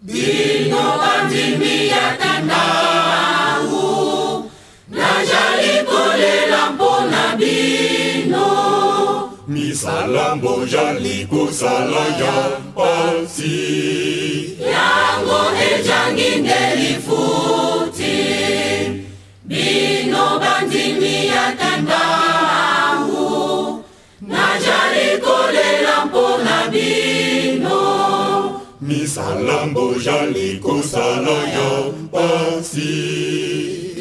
Bino bandimi ya tandau, najali kolela mpona bino. Misala mbojali kosala ya pasi, yango ejangi ndelifuti. Bino bandimi ya tandau, najali kolela mpona bino. misala mbojali kosala ya pasi,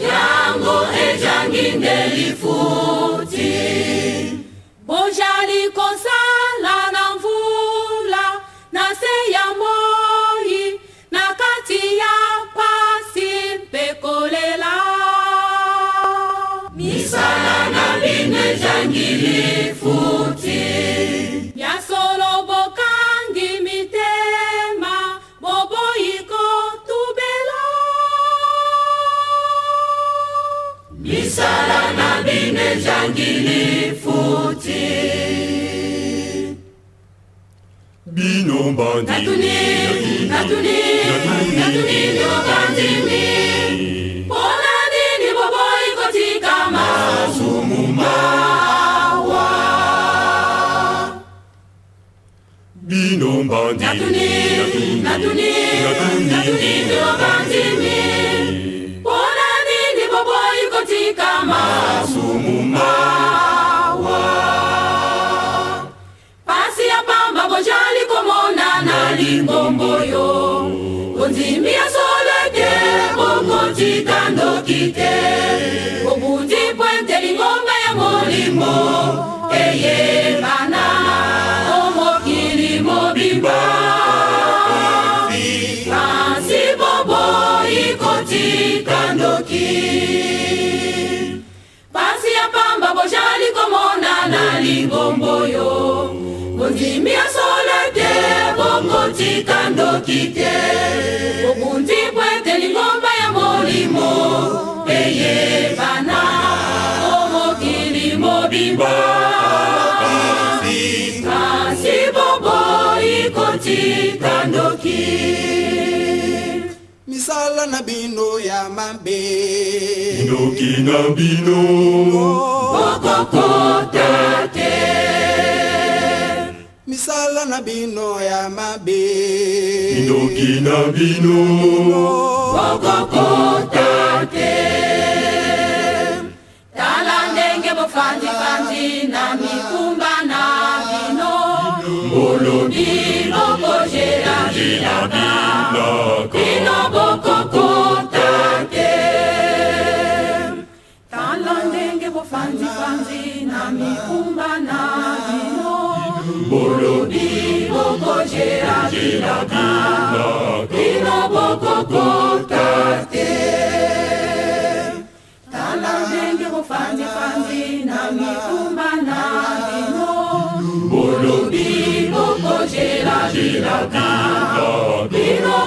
yango ejangi ndelifuti. Bojali kosala na mvula, na se ya moi, na kati ya pasi mpe kolela. Misala na bino ejangi lifuti. Ya solo bokangi mitema, boboyiko tubela. Misala na bino ejangi lifuti. bino bandimi, bino bandimi. Pona nini boboyiko tika masumu mawa. bino bandimi, bino bandimi. Pona nini boboyiko tika masumu mawa. Pasi ya pamba bojali komona na lingomboyo. Ondimi ya solete bokotika ndokite. Obuti puente lingomba ya molimo. Eye bana omokili mobimba. Pasi bobo ikotika ndoki. Pasi ya pamba bojali komona na lingomboyo. Ondimi ya solete bokotika ndokite. Obuti puente lingomba ya molimo. Eye bana omokili mobimba. Kasi bobo ikotika ndoki. Misala na bino ya mabe, ndoki na bino, Bokokotate. misala na bino ya mabe, ndoki na bino, Bokokotate. Tala ndenge bofanzi na mikumba na bino. molobi Bokojela naka, bino bokokotate. Tala ndenge bofanzi na mikumba na bino. molobi Bokojela naka, bino bokokotate. Tala ndenge bofanzi na mikumba na bino. molobi Bokojela bino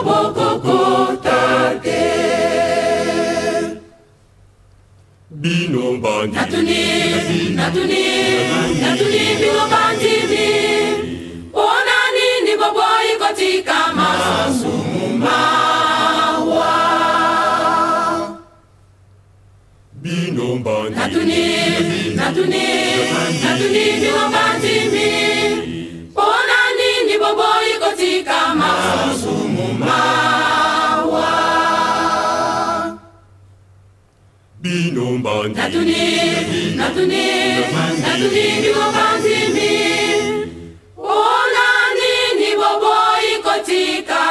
bokokotate. bino bandimi, bino bandimi. Pona nini boboyiko tika masumu mawa. bino bandimi, bino bandimi. Pona nini boboyiko tika masumu mawa. bino bandimi, bino bandimi. Pona nini boboyiko tika